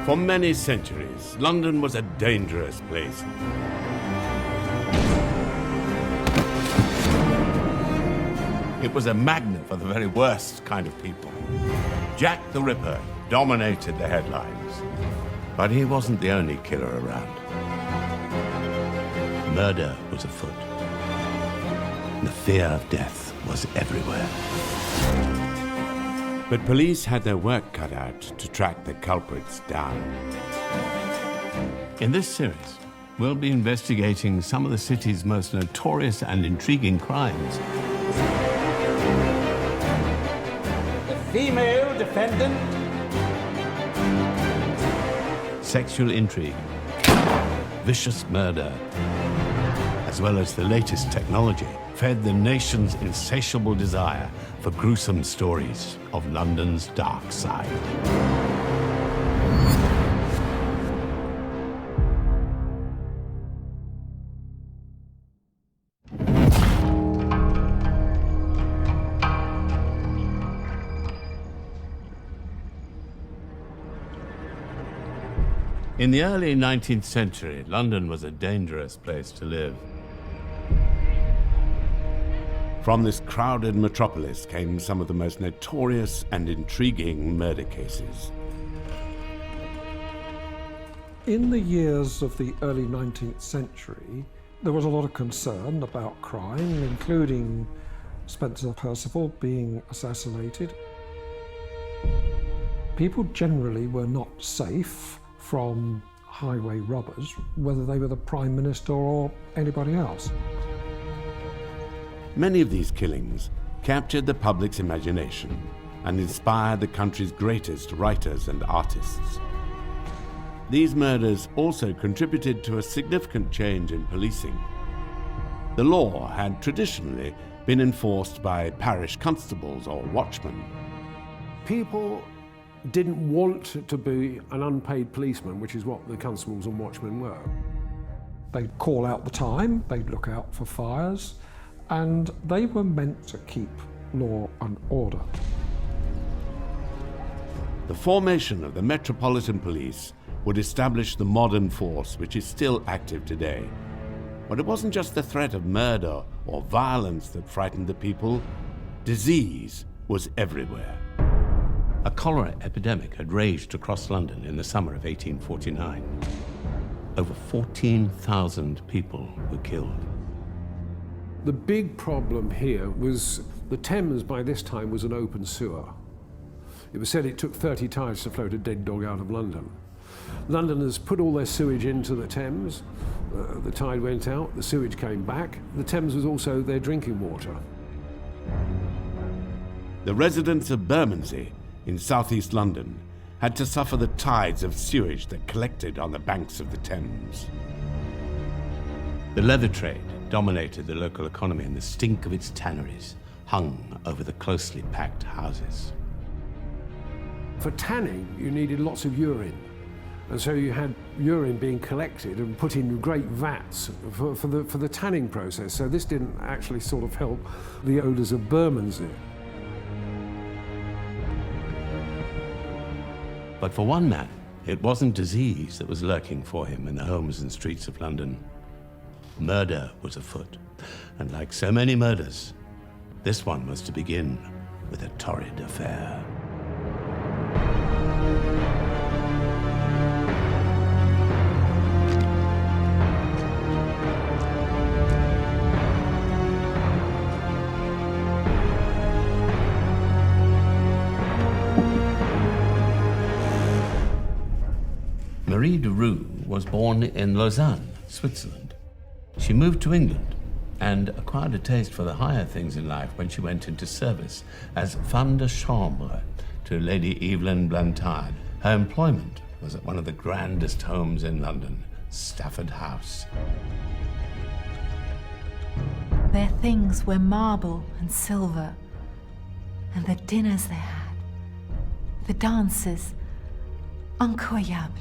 For many centuries, London was a dangerous place. It was a magnet for the very worst kind of people. Jack the Ripper dominated the headlines. But he wasn't the only killer around. Murder was afoot. The fear of death was everywhere. But police had their work cut out to track the culprits down. In this series, we'll be investigating some of the city's most notorious and intriguing crimes. The female defendant. Sexual intrigue, vicious murder, as well as the latest technology, fed the nation's insatiable desire for gruesome stories of London's dark side. In the early 19th century, London was a dangerous place to live. From this crowded metropolis came some of the most notorious and intriguing murder cases. In the years of the early 19th century, there was a lot of concern about crime, including Spencer Perceval being assassinated. People generally were not safe from highway robbers, whether they were the Prime Minister or anybody else. Many of these killings captured the public's imagination and inspired the country's greatest writers and artists. These murders also contributed to a significant change in policing. The law had traditionally been enforced by parish constables or watchmen. People didn't want to be an unpaid policeman, which is what the constables and watchmen were. They'd call out the time, they'd look out for fires, and they were meant to keep law and order. The formation of the Metropolitan Police would establish the modern force which is still active today. But it wasn't just the threat of murder or violence that frightened the people. Disease was everywhere. A cholera epidemic had raged across London in the summer of 1849. Over 14,000 people were killed. The big problem here was the Thames by this time was an open sewer. It was said it took 30 tides to float a dead dog out of London. Londoners put all their sewage into the Thames. The tide went out, the sewage came back. The Thames was also their drinking water. The residents of Bermondsey in southeast London had to suffer the tides of sewage that collected on the banks of the Thames. The leather trade dominated the local economy, and the stink of its tanneries hung over the closely packed houses. For tanning, you needed lots of urine. And so you had urine being collected and put in great vats for the tanning process. So this didn't actually sort of help the odours of Bermondsey. But for one man, it wasn't disease that was lurking for him in the homes and streets of London. Murder was afoot, and like so many murders, this one was to begin with a torrid affair. Marie de Roux was born in Lausanne, Switzerland. She moved to England and acquired a taste for the higher things in life when she went into service as femme de chambre to Lady Evelyn Blantyre. Her employment was at one of the grandest homes in London, Stafford House. Their things were marble and silver, and the dinners they had, the dances, incroyable.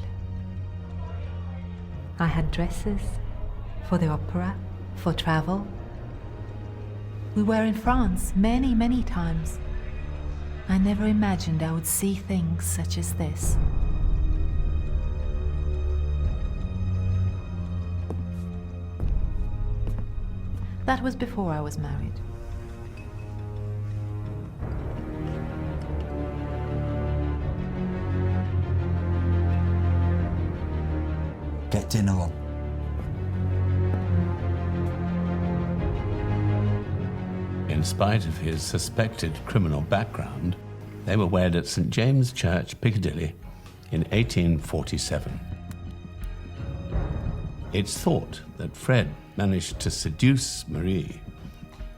I had dresses for the opera, for travel. We were in France many, many times. I never imagined I would see things such as this. That was before I was married. Get dinner on. In spite of his suspected criminal background, they were wed at St. James Church, Piccadilly, in 1847. It's thought that Fred managed to seduce Marie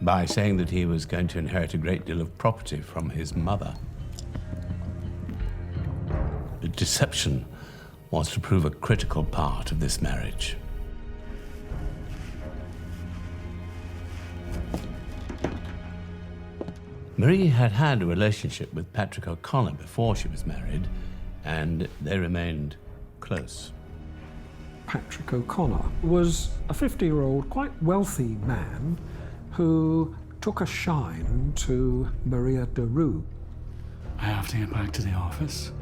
by saying that he was going to inherit a great deal of property from his mother. The deception was to prove a critical part of this marriage. Marie had had a relationship with Patrick O'Connor before she was married, and they remained close. Patrick O'Connor was a 50-year-old, quite wealthy man who took a shine to Maria de Roux. I have to get back to the office.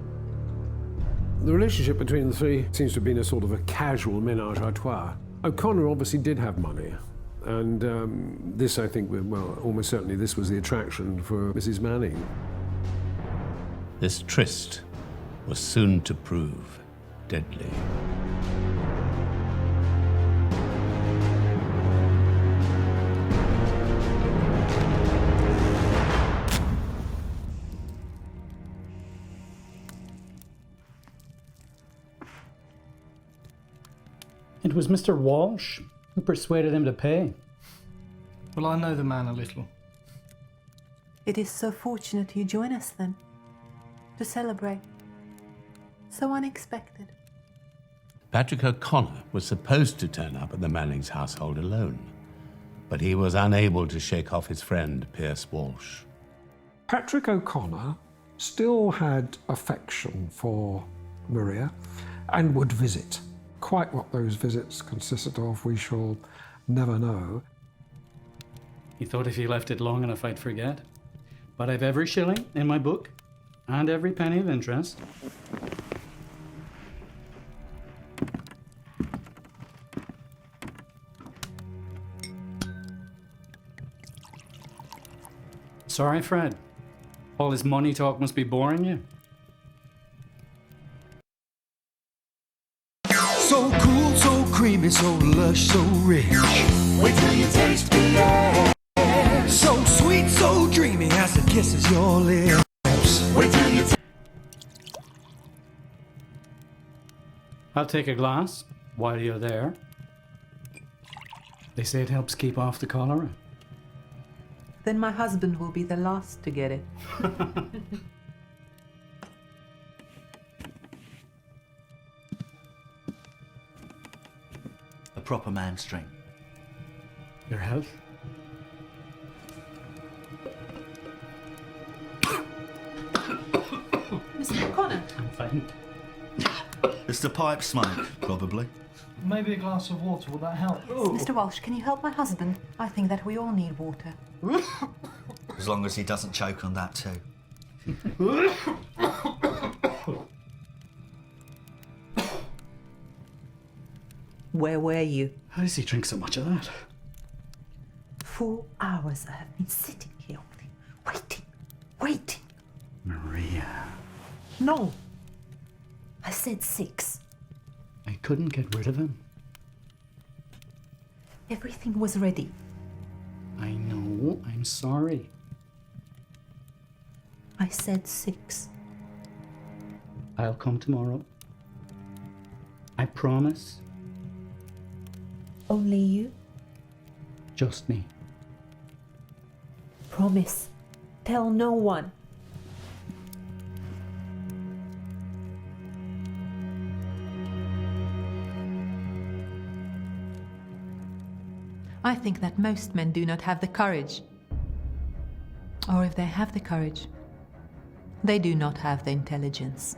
The relationship between the three seems to have been a sort of a casual ménage à trois. O'Connor obviously did have money, and this, I think, well, almost certainly this was the attraction for Mrs. Manning. This tryst was soon to prove deadly. It was Mr. Walsh who persuaded him to pay. Well, I know the man a little. It is so fortunate you join us then, to celebrate. So unexpected. Patrick O'Connor was supposed to turn up at the Mannings' household alone, but he was unable to shake off his friend, Pierce Walsh. Patrick O'Connor still had affection for Maria and would visit. Quite what those visits consisted of, we shall never know. He thought if he left it long enough I'd forget. But I've every shilling in my book and every penny of interest. Sorry, Fred. All this money talk must be boring you. So cool, so creamy, so lush, so rich. Wait till you taste the air. So sweet, so dreamy as it kisses your lips. Wait till you I'll take a glass while you're there. They say it helps keep off the cholera. Then my husband will be the last to get it. A proper man's drink. Your health? Mr. O'Connor. I'm fine. It's the pipe smoke, probably. Maybe a glass of water, will that help? Mr. Walsh, can you help my husband? I think that we all need water. As long as he doesn't choke on that too. Where were you? How does he drink so much of that? 4 hours I have been sitting here waiting. Maria. No. I said 6. I couldn't get rid of him. Everything was ready. I know. I'm sorry. I said 6. I'll come tomorrow. I promise. Only you? Just me. Promise. Tell no one. I think that most men do not have the courage. Or if they have the courage, they do not have the intelligence.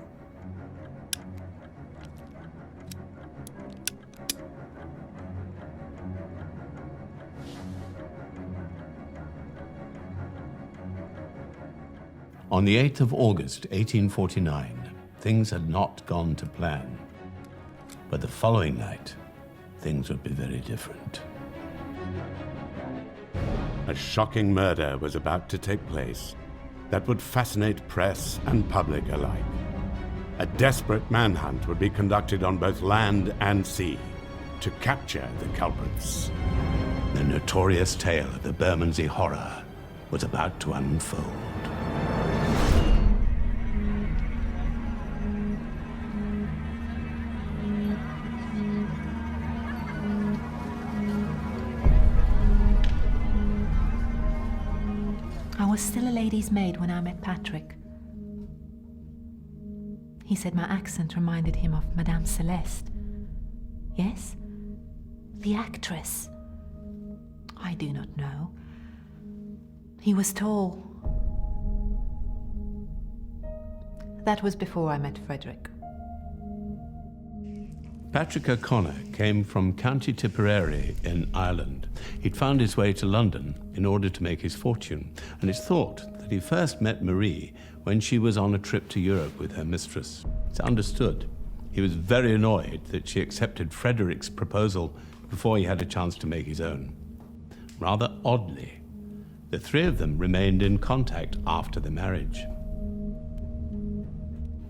On the 8th of August, 1849, things had not gone to plan. But the following night, things would be very different. A shocking murder was about to take place that would fascinate press and public alike. A desperate manhunt would be conducted on both land and sea to capture the culprits. The notorious tale of the Bermondsey Horror was about to unfold. I was still a lady's maid when I met Patrick. He said my accent reminded him of Madame Celeste. Yes? The actress. I do not know. He was tall. That was before I met Frederick. Patrick O'Connor came from County Tipperary in Ireland. He'd found his way to London in order to make his fortune, and it's thought that he first met Marie when she was on a trip to Europe with her mistress. It's understood he was very annoyed that she accepted Frederick's proposal before he had a chance to make his own. Rather oddly, the three of them remained in contact after the marriage.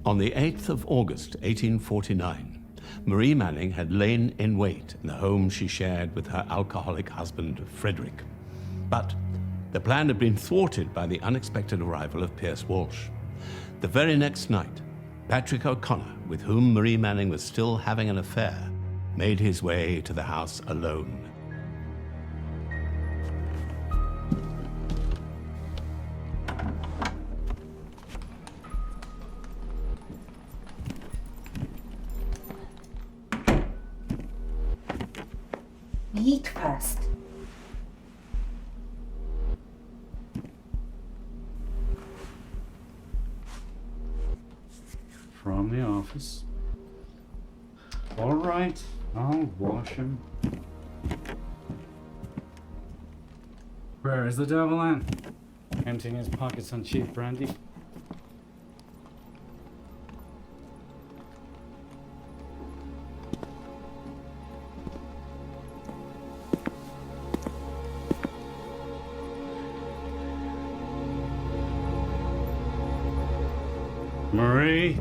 On the 8th of August, 1849, Marie Manning had lain in wait in the home she shared with her alcoholic husband, Frederick. But the plan had been thwarted by the unexpected arrival of Pierce Walsh. The very next night, Patrick O'Connor, with whom Marie Manning was still having an affair, made his way to the house alone. Eat first. From the office. All right, I'll wash him. Where is the devil then? Emptying his pockets on cheap brandy. Marie?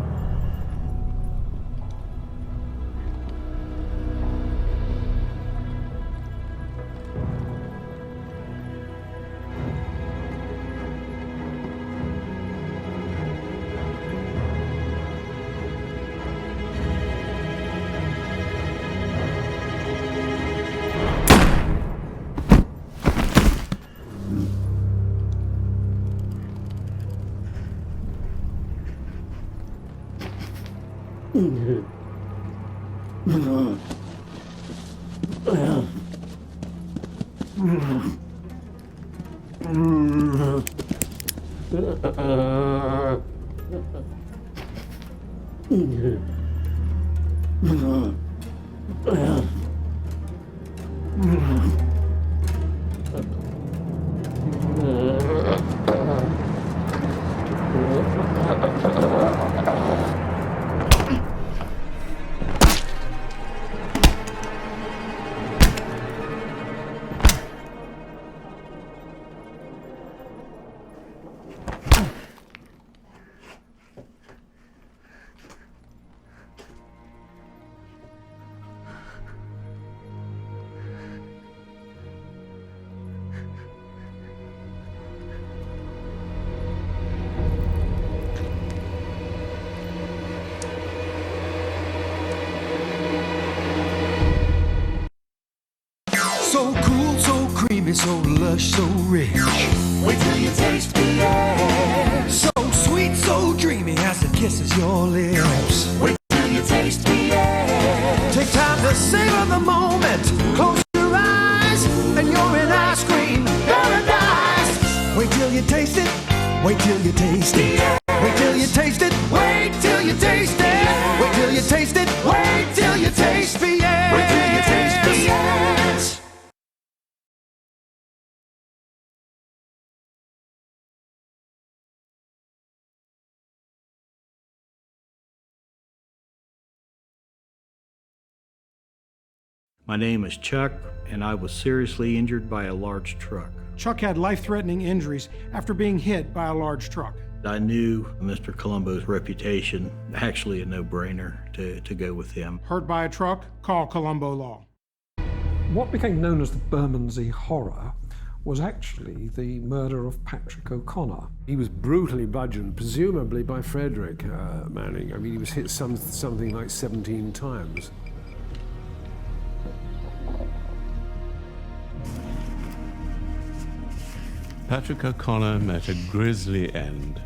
So cool, so creamy, so lush, so rich. Wait till you taste me, yeah. So sweet, so dreamy as it kisses your lips. Wait till you taste me, yeah. Take time to savor the moment. Close your eyes, and you're in ice cream paradise. Wait till you taste it. Wait till you taste it. Wait till you taste it. Wait till you taste it. Wait till you taste it. Wait till you taste me, yeah. Wait till you taste me, yeah. My name is Chuck, and I was seriously injured by a large truck. Chuck had life-threatening injuries after being hit by a large truck. I knew Mr. Colombo's reputation, actually a no-brainer to go with him. Hurt by a truck? Call Colombo Law. What became known as the Bermondsey Horror was actually the murder of Patrick O'Connor. He was brutally bludgeoned, presumably by Frederick Manning. I mean, he was hit something like 17 times. Patrick O'Connor met a grisly end.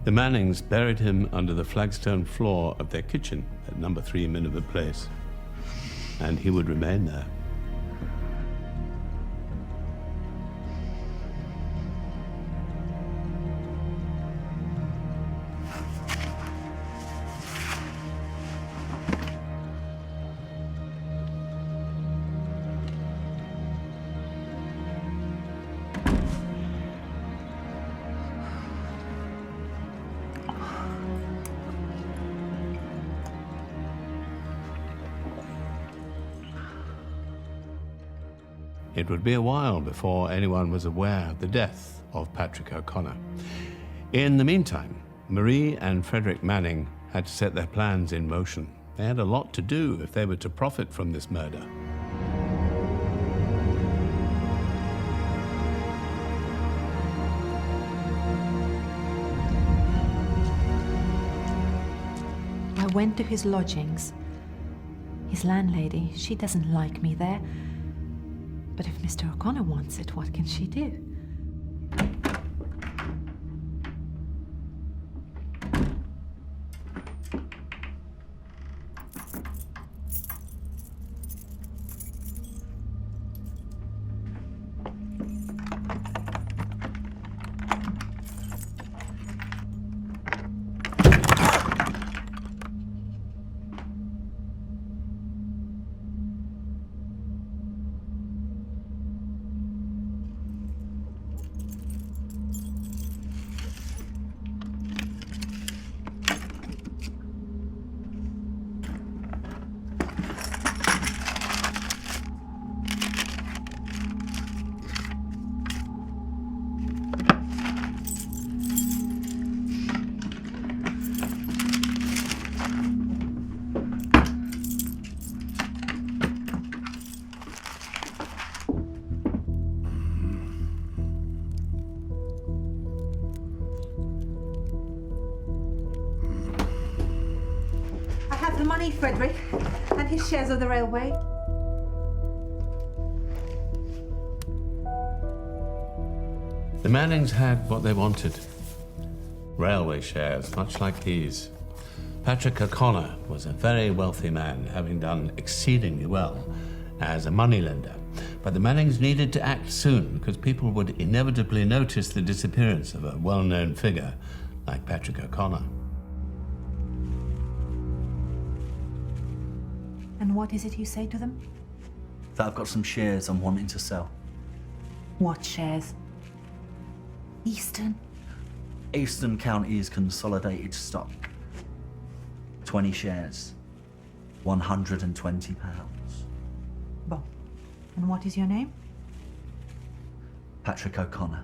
The Mannings buried him under the flagstone floor of their kitchen at number 3 Miniver Place, and he would remain there. It would be a while before anyone was aware of the death of Patrick O'Connor. In the meantime, Marie and Frederick Manning had to set their plans in motion. They had a lot to do if they were to profit from this murder. I went to his lodgings. His landlady, she doesn't like me there. But if Mr. O'Connor wants it, what can she do? The money, Frederick, and his shares of the railway. The Mannings had what they wanted. Railway shares, much like these. Patrick O'Connor was a very wealthy man, having done exceedingly well as a moneylender. But the Mannings needed to act soon, because people would inevitably notice the disappearance of a well-known figure like Patrick O'Connor. And what is it you say to them? That I've got some shares I'm wanting to sell. What shares? Eastern? Eastern Counties Consolidated Stock. 20 shares. £120. Bon. And what is your name? Patrick O'Connor.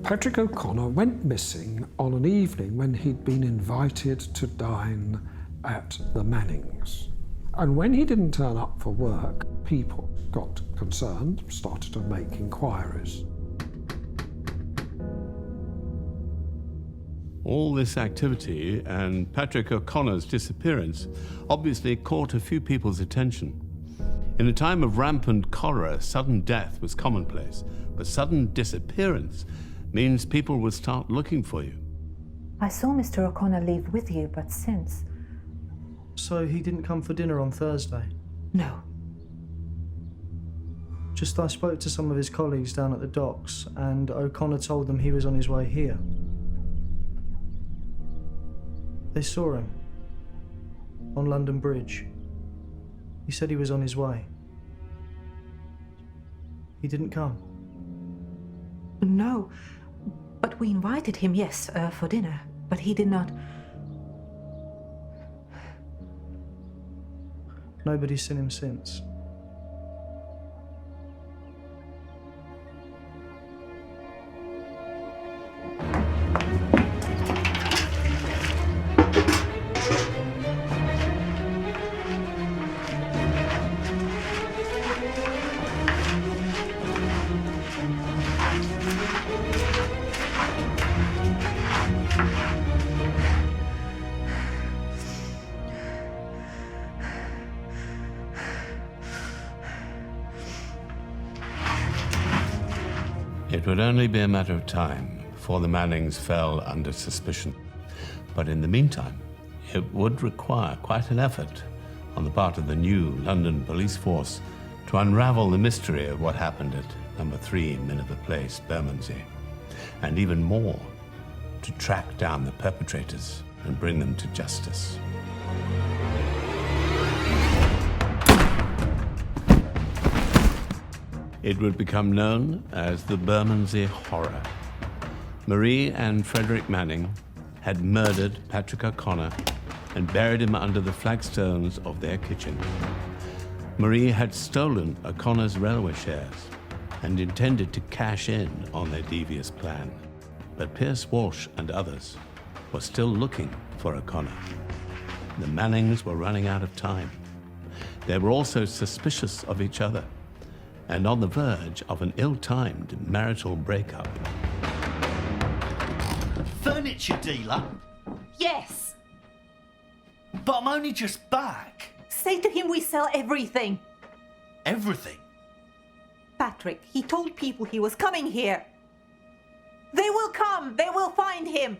Patrick O'Connor went missing on an evening when he'd been invited to dine at the Mannings. And when he didn't turn up for work, people got concerned, started to make inquiries. All this activity and Patrick O'Connor's disappearance obviously caught a few people's attention. In a time of rampant cholera, sudden death was commonplace, but sudden disappearance means people will start looking for you. I saw Mr. O'Connor leave with you, but since... So he didn't come for dinner on Thursday? No. Just I spoke to some of his colleagues down at the docks, and O'Connor told them he was on his way here. They saw him on London Bridge. He said he was on his way. He didn't come. No, but we invited him, yes, for dinner, but he did not. Nobody's seen him since. It would only be a matter of time before the Mannings fell under suspicion. But in the meantime, it would require quite an effort on the part of the new London police force to unravel the mystery of what happened at number 3 Miniver Place, Bermondsey, and even more, to track down the perpetrators and bring them to justice. It would become known as the Bermondsey Horror. Marie and Frederick Manning had murdered Patrick O'Connor and buried him under the flagstones of their kitchen. Marie had stolen O'Connor's railway shares and intended to cash in on their devious plan. But Pierce Walsh and others were still looking for O'Connor. The Mannings were running out of time. They were also suspicious of each other and on the verge of an ill-timed marital breakup. Furniture dealer? Yes. But I'm only just back. Say to him we sell everything. Everything? Patrick, he told people he was coming here. They will come. They will find him.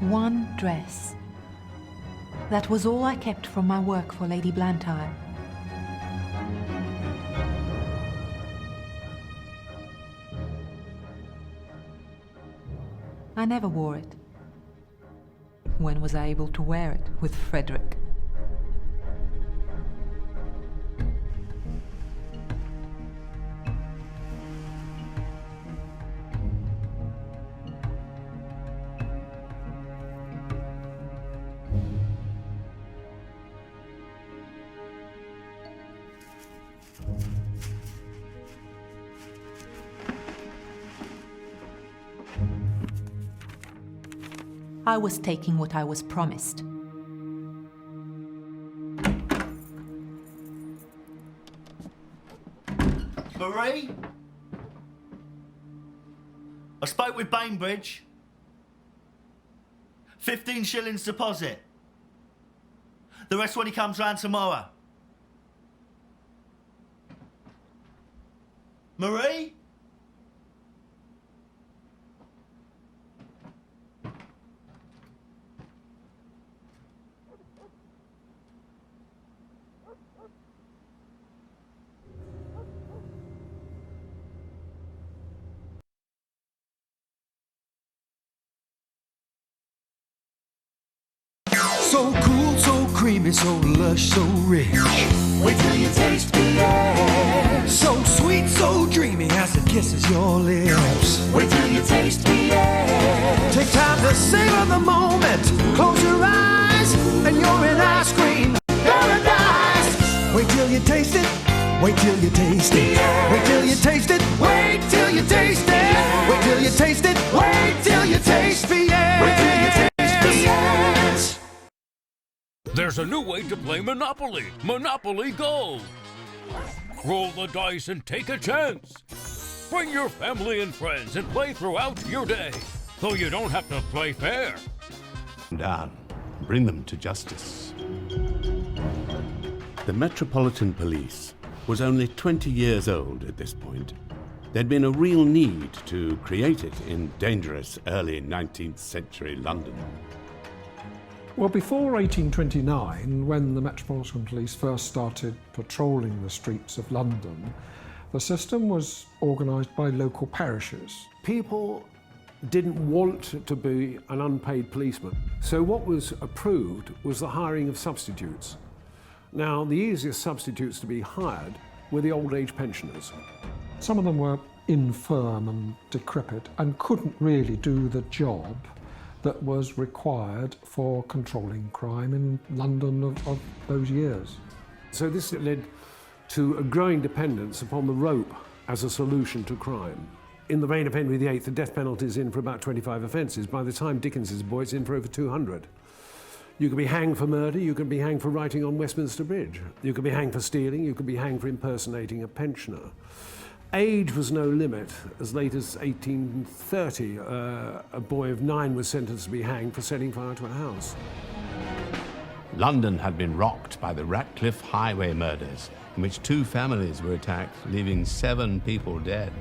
One dress. That was all I kept from my work for Lady Blantyre. I never wore it. When was I able to wear it with Frederick? I was taking what I was promised. Marie? I spoke with Bainbridge. 15 shillings deposit. The rest when he comes round tomorrow. Marie? So cool, so creamy, so lush, so rich. Wait till you taste Pierre. So sweet, so dreamy as it kisses your lips. Wait till you taste Pierre. Take time to savor the moment. Close your eyes, and you're in ice cream paradise. Wait till you taste it. Wait till you taste it. Wait till you taste it. Wait till you taste it. Wait till you taste it. Wait till you taste Pierre. Wait till you taste Pierre. There's a new way to play Monopoly. Monopoly Go. Roll the dice and take a chance. Bring your family and friends and play throughout your day, though you don't have to play fair. Down. Bring them to justice. The Metropolitan Police was only 20 years old at this point. There'd been a real need to create it in dangerous early 19th century London. Well, before 1829, when the Metropolitan Police first started patrolling the streets of London, the system was organised by local parishes. People didn't want to be an unpaid policeman. So what was approved was the hiring of substitutes. Now, the easiest substitutes to be hired were the old age pensioners. Some of them were infirm and decrepit and couldn't really do the job that was required for controlling crime in London of those years. So this led to a growing dependence upon the rope as a solution to crime. In the reign of Henry VIII, the death penalty is in for about 25 offences. By the time Dickens is a boy, it's in for over 200. You could be hanged for murder, you could be hanged for writing on Westminster Bridge. You could be hanged for stealing, you could be hanged for impersonating a pensioner. Age was no limit. As late as 1830, a boy of 9 was sentenced to be hanged for setting fire to a house. London had been rocked by the Ratcliffe Highway murders, in which 2 families were attacked, leaving 7 people dead.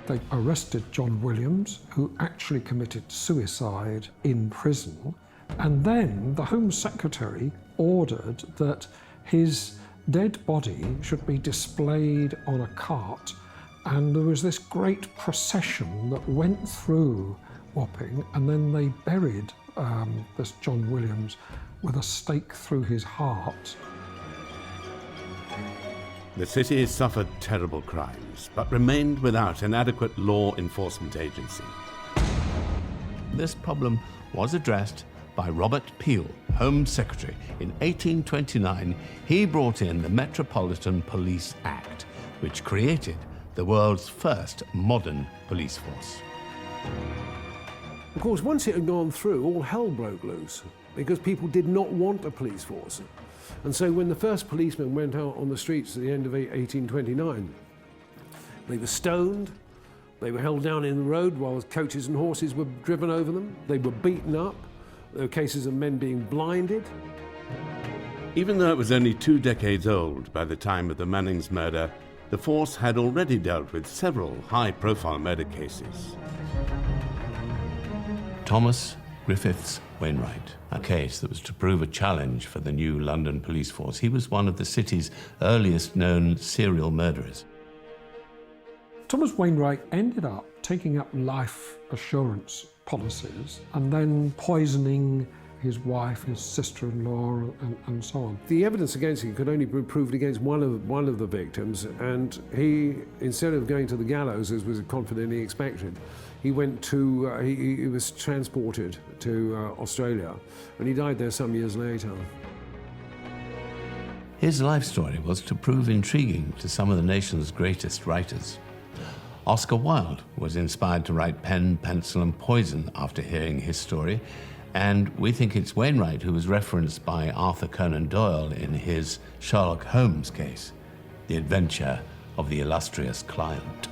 They arrested John Williams, who actually committed suicide in prison, and then the Home Secretary ordered that his dead body should be displayed on a cart, and there was this great procession that went through Wapping, and then they buried this John Williams with a stake through his heart. The city suffered terrible crimes, but remained without an adequate law enforcement agency. This problem was addressed by Robert Peel, Home Secretary. In 1829, he brought in the Metropolitan Police Act, which created the world's first modern police force. Of course, once it had gone through, all hell broke loose, because people did not want a police force. And so when the first policemen went out on the streets at the end of 1829, they were stoned, they were held down in the road while coaches and horses were driven over them, they were beaten up, there were cases of men being blinded. Even though it was only 2 decades old by the time of the Mannings murder, the force had already dealt with several high-profile murder cases. Thomas Griffiths Wainwright, a case that was to prove a challenge for the new London police force. He was one of the city's earliest known serial murderers. Thomas Wainwright ended up taking up life assurance policies and then poisoning his wife, his sister-in-law, and so on. The evidence against him could only be proved against one of the victims, and he, instead of going to the gallows as was confidently expected, he was transported to Australia, and he died there some years later. His life story was to prove intriguing to some of the nation's greatest writers. Oscar Wilde was inspired to write Pen, Pencil and Poison after hearing his story, and we think it's Wainwright who was referenced by Arthur Conan Doyle in his Sherlock Holmes case, The Adventure of the Illustrious Client.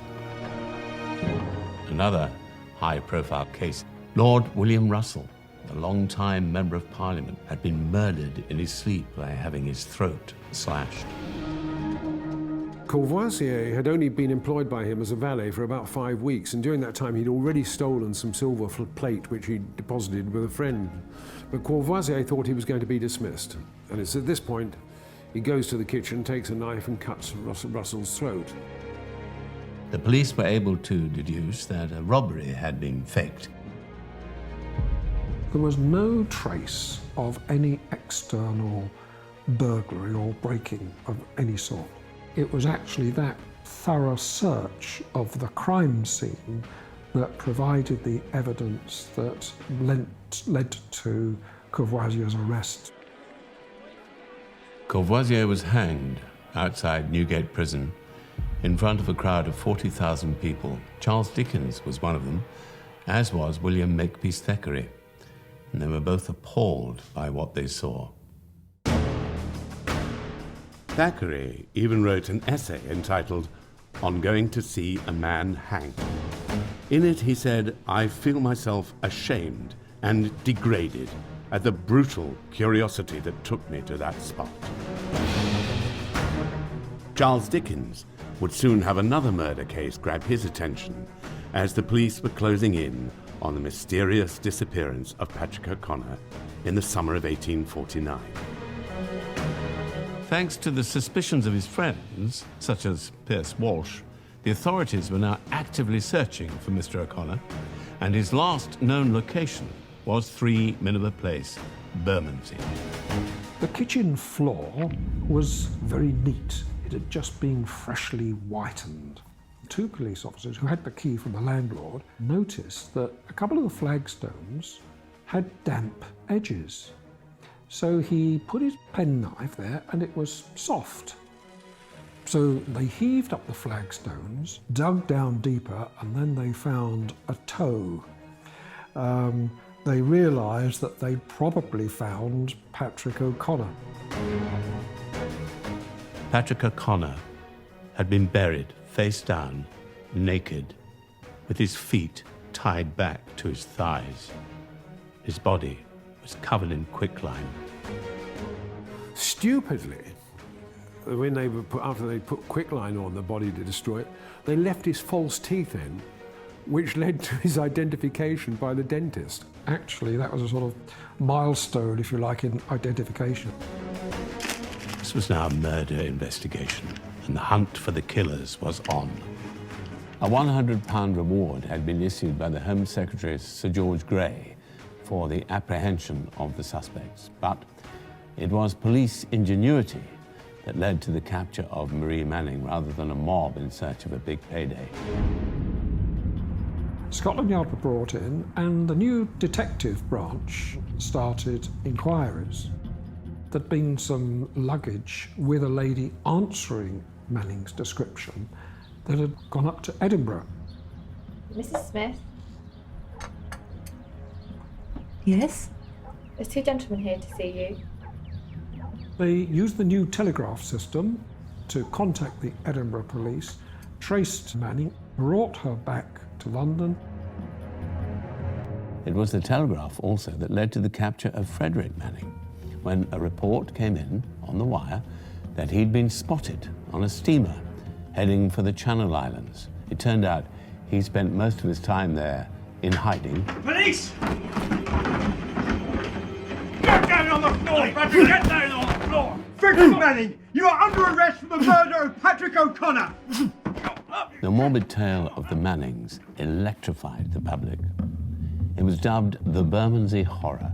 Another high-profile case, Lord William Russell, the long-time Member of Parliament, had been murdered in his sleep by having his throat slashed. Courvoisier had only been employed by him as a valet for about 5 weeks, and during that time he'd already stolen some silver plate which he'd deposited with a friend. But Courvoisier thought he was going to be dismissed, and it's at this point he goes to the kitchen, takes a knife and cuts Russell's throat. The police were able to deduce that a robbery had been faked. There was no trace of any external burglary or breaking of any sort. It was actually that thorough search of the crime scene that provided the evidence that led to Courvoisier's arrest. Courvoisier was hanged outside Newgate Prison in front of a crowd of 40,000 people. Charles Dickens was one of them, as was William Makepeace Thackeray, and they were both appalled by what they saw. Thackeray even wrote an essay entitled On Going to See a Man Hanged. In it he said, "I feel myself ashamed and degraded at the brutal curiosity that took me to that spot." Charles Dickens would soon have another murder case grab his attention as the police were closing in on the mysterious disappearance of Patrick O'Connor in the summer of 1849. Thanks to the suspicions of his friends, such as Pierce Walsh, the authorities were now actively searching for Mr. O'Connor, and his last known location was 3 Miniver Place, Bermondsey. The kitchen floor was very neat. It had just been freshly whitened. 2 police officers who had the key from the landlord noticed that a couple of the flagstones had damp edges. So he put his penknife there and it was soft. So they heaved up the flagstones, dug down deeper, and then they found a toe. They realised that they'd probably found Patrick O'Connor. Patrick O'Connor had been buried face down, naked, with his feet tied back to his thighs. His body was covered in quicklime. Stupidly, when they were after they put quicklime on the body to destroy it, they left his false teeth in, which led to his identification by the dentist. Actually, that was a sort of milestone, if you like, in identification. This was now a murder investigation, and the hunt for the killers was on. A £100 reward had been issued by the Home Secretary, Sir George Grey, for the apprehension of the suspects. But it was police ingenuity that led to the capture of Marie Manning rather than a mob in search of a big payday. Scotland Yard were brought in, and the new detective branch started inquiries. There'd been some luggage with a lady answering Manning's description that had gone up to Edinburgh. Mrs. Smith, Yes? there's 2 gentlemen here to see you. They used the new telegraph system to contact the Edinburgh police, traced Manning, brought her back to London. It was the Telegraph also that led to the capture of Frederick Manning, when a report came in on the wire that he'd been spotted on a steamer heading for the Channel Islands. It turned out he spent most of his time there in hiding. Police! Get down on the floor, Patrick! Get down on the floor! Frederick Manning, you are under arrest for the murder of Patrick O'Connor! The morbid tale of the Mannings electrified the public. It was dubbed the Bermondsey Horror.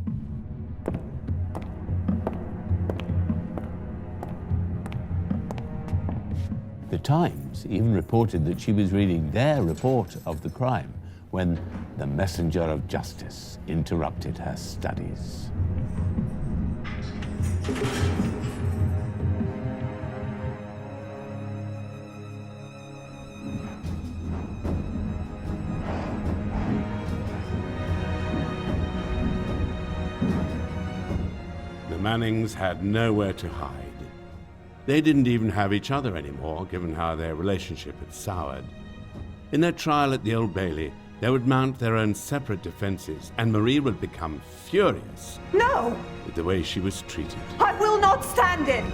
The Times even reported that she was reading their report of the crime when the messenger of justice interrupted her studies. The Mannings had nowhere to hide. They didn't even have each other anymore, given how their relationship had soured. In their trial at the Old Bailey, they would mount their own separate defences, and Marie would become furious No! with the way she was treated. I will not stand it!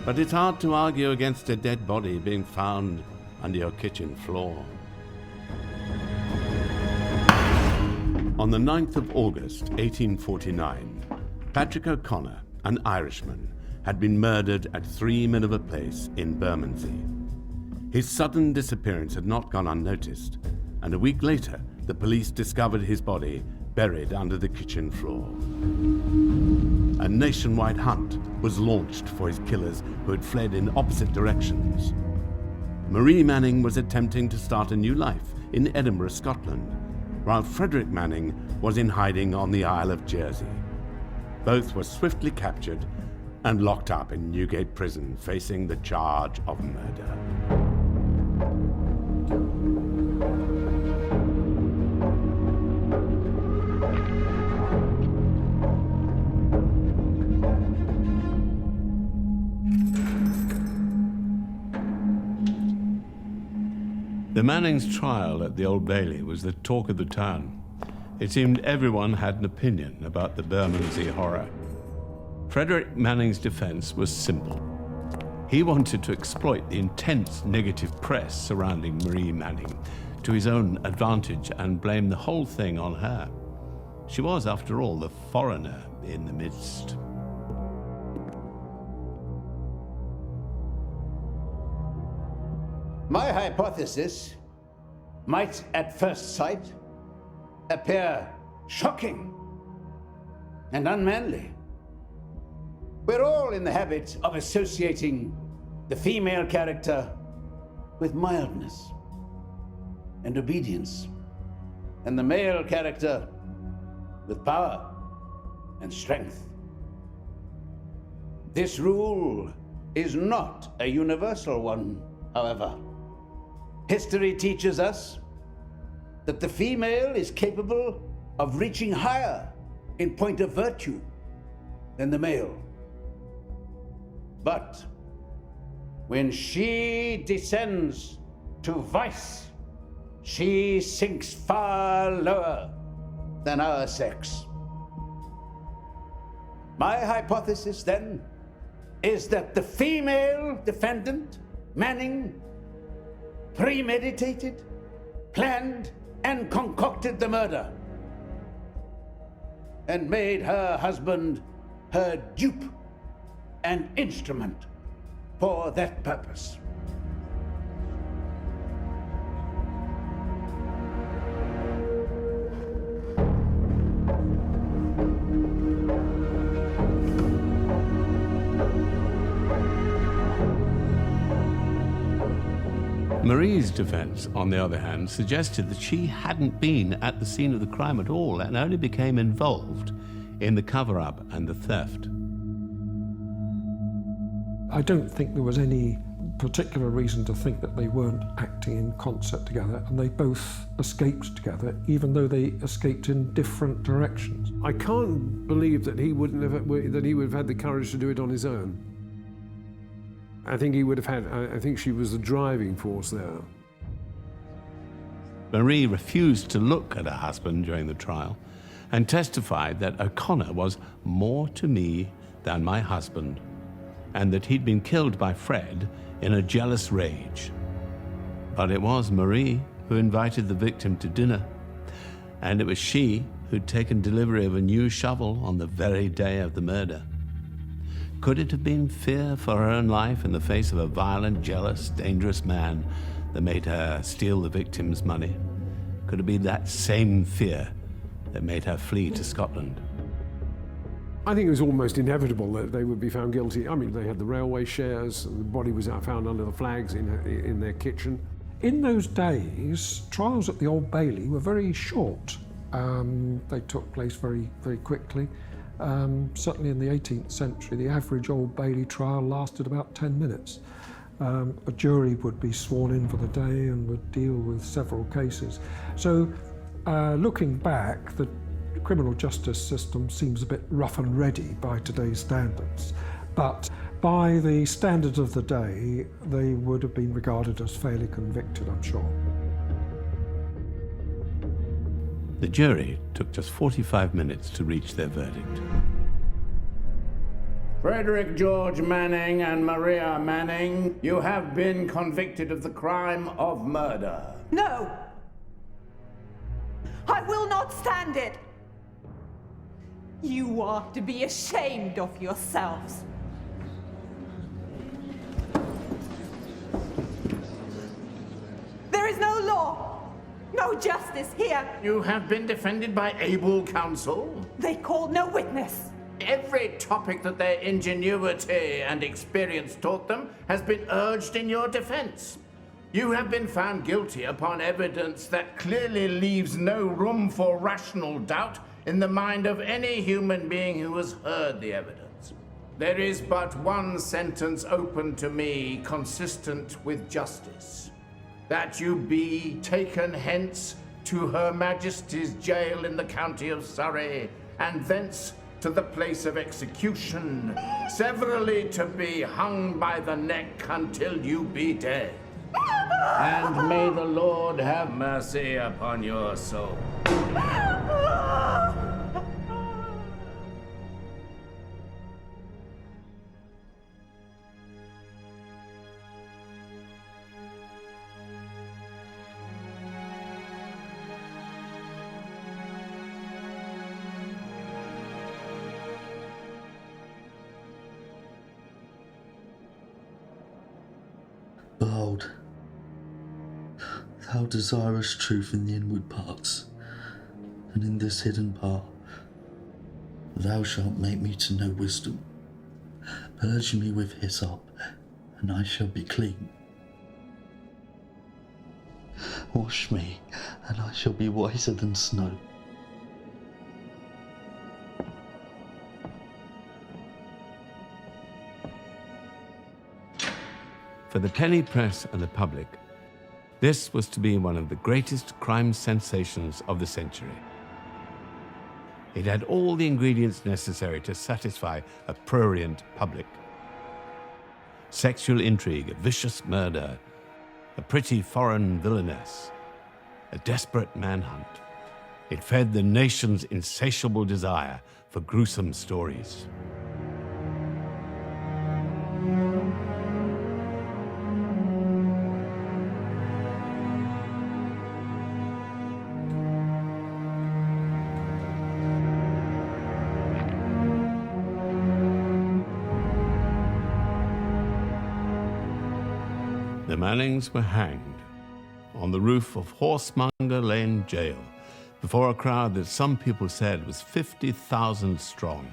But it's hard to argue against a dead body being found under your kitchen floor. On the 9th of August, 1849, Patrick O'Connor, an Irishman, had been murdered at 3 Miniver Place in Bermondsey. His sudden disappearance had not gone unnoticed, and a week later, the police discovered his body buried under the kitchen floor. A nationwide hunt was launched for his killers who had fled in opposite directions. Marie Manning was attempting to start a new life in Edinburgh, Scotland, while Frederick Manning was in hiding on the Isle of Jersey. Both were swiftly captured and locked up in Newgate Prison, facing the charge of murder. The Mannings' trial at the Old Bailey was the talk of the town. It seemed everyone had an opinion about the Bermondsey Horror. Frederick Manning's defense was simple. He wanted to exploit the intense negative press surrounding Marie Manning to his own advantage and blamed the whole thing on her. She was, after all, the foreigner in the midst. My hypothesis might at first sight appear shocking and unmanly. We're all in the habit of associating the female character with mildness and obedience, and the male character with power and strength. This rule is not a universal one, however. History teaches us that the female is capable of reaching higher in point of virtue than the male. But when she descends to vice, she sinks far lower than our sex. My hypothesis, then, is that the female defendant, Manning, premeditated, planned, and concocted the murder, and made her husband her dupe and instrument for that purpose. Marie's defense, on the other hand, suggested that she hadn't been at the scene of the crime at all and only became involved in the cover-up and the theft. I don't think there was any particular reason to think that they weren't acting in concert together, and they both escaped together, even though they escaped in different directions. I can't believe that he would have had the courage to do it on his own. I think I think she was the driving force there. Marie refused to look at her husband during the trial and testified that O'Connor was more to me than my husband, and that he'd been killed by Fred in a jealous rage. But it was Marie who invited the victim to dinner, and it was she who'd taken delivery of a new shovel on the very day of the murder. Could it have been fear for her own life in the face of a violent, jealous, dangerous man that made her steal the victim's money? Could it be that same fear that made her flee to Scotland? I think it was almost inevitable that they would be found guilty. I mean, they had the railway shares, and the body was found under the flags in their kitchen. In those days, trials at the Old Bailey were very short. They took place very, very quickly. Certainly in the 18th century, the average Old Bailey trial lasted about 10 minutes. A jury would be sworn in for the day and would deal with several cases. So, looking back, the criminal justice system seems a bit rough and ready by today's standards. But by the standards of the day, they would have been regarded as fairly convicted, I'm sure. The jury took just 45 minutes to reach their verdict. Frederick George Manning and Maria Manning, you have been convicted of the crime of murder. No! I will not stand it! You are to be ashamed of yourselves. There is no law! No justice here! You have been defended by able counsel. They called no witness. Every topic that their ingenuity and experience taught them has been urged in your defense. You have been found guilty upon evidence that clearly leaves no room for rational doubt in the mind of any human being who has heard the evidence. There is but one sentence open to me consistent with justice: that you be taken hence to Her Majesty's jail in the county of Surrey, and thence to the place of execution, severally to be hung by the neck until you be dead. And may the Lord have mercy upon your soul. Thou desirest truth in the inward parts, and in this hidden part thou shalt make me to know wisdom. Purge me with hyssop, and I shall be clean. Wash me, and I shall be whiter than snow. For the penny press and the public, this was to be one of the greatest crime sensations of the century. It had all the ingredients necessary to satisfy a prurient public. Sexual intrigue, a vicious murder, a pretty foreign villainess, a desperate manhunt. It fed the nation's insatiable desire for gruesome stories. The Mannings were hanged on the roof of Horsemonger Lane Jail before a crowd that some people said was 50,000 strong.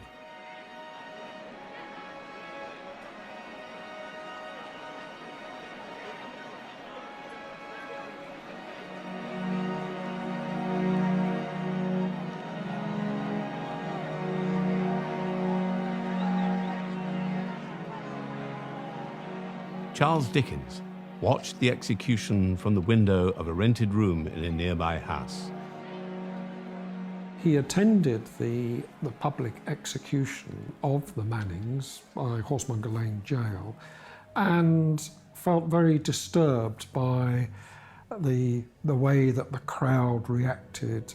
Charles Dickens watched the execution from the window of a rented room in a nearby house. He attended the public execution of the Mannings by Horsemonger Lane Jail and felt very disturbed by the way that the crowd reacted.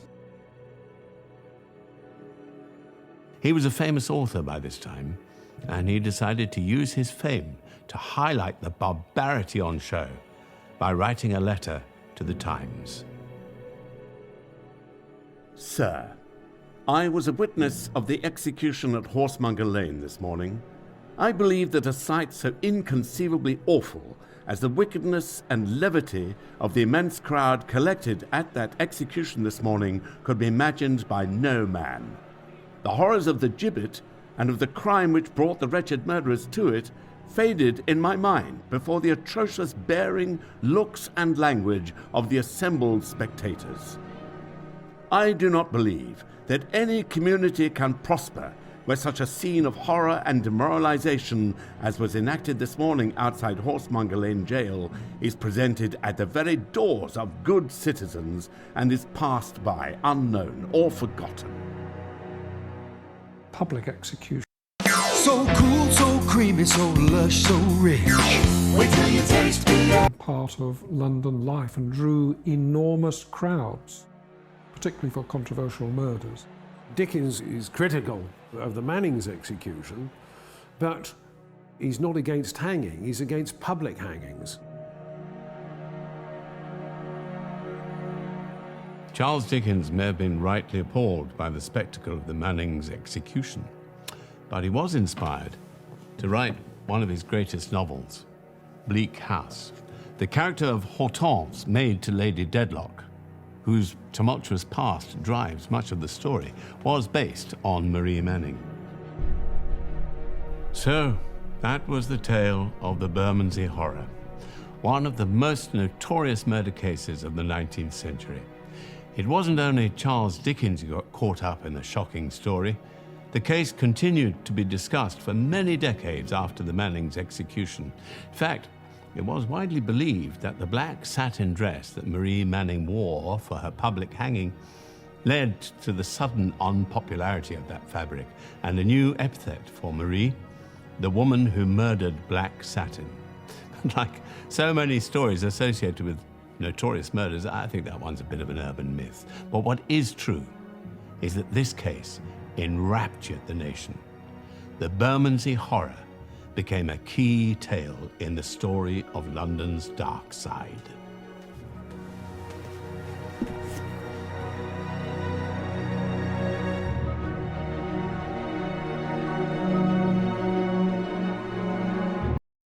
He was a famous author by this time, and he decided to use his fame to highlight the barbarity on show by writing a letter to the Times. Sir, I was a witness of the execution at Horsemonger Lane this morning. I believe that a sight so inconceivably awful as the wickedness and levity of the immense crowd collected at that execution this morning could be imagined by no man. The horrors of the gibbet and of the crime which brought the wretched murderers to it faded in my mind before the atrocious bearing, looks, and language of the assembled spectators. I do not believe that any community can prosper where such a scene of horror and demoralization as was enacted this morning outside Horsemonger Lane Jail is presented at the very doors of good citizens and is passed by unknown or forgotten. Public execution. So cool, so creamy, so lush, so rich. Wait till you taste it. Part of London life and drew enormous crowds, particularly for controversial murders. Dickens is critical of the Mannings execution, but he's not against hanging, he's against public hangings. Charles Dickens may have been rightly appalled by the spectacle of the Mannings execution, but he was inspired to write one of his greatest novels, Bleak House. The character of Hortense, maid to Lady Dedlock, whose tumultuous past drives much of the story, was based on Marie Manning. So, that was the tale of the Bermondsey Horror, one of the most notorious murder cases of the 19th century. It wasn't only Charles Dickens who got caught up in the shocking story. The case continued to be discussed for many decades after the Mannings execution. In fact, it was widely believed that the black satin dress that Marie Manning wore for her public hanging led to the sudden unpopularity of that fabric and a new epithet for Marie, the woman who murdered black satin. Like so many stories associated with notorious murders, I think that one's a bit of an urban myth. But what is true is that this case enraptured the nation. The Bermondsey Horror became a key tale in the story of London's dark side.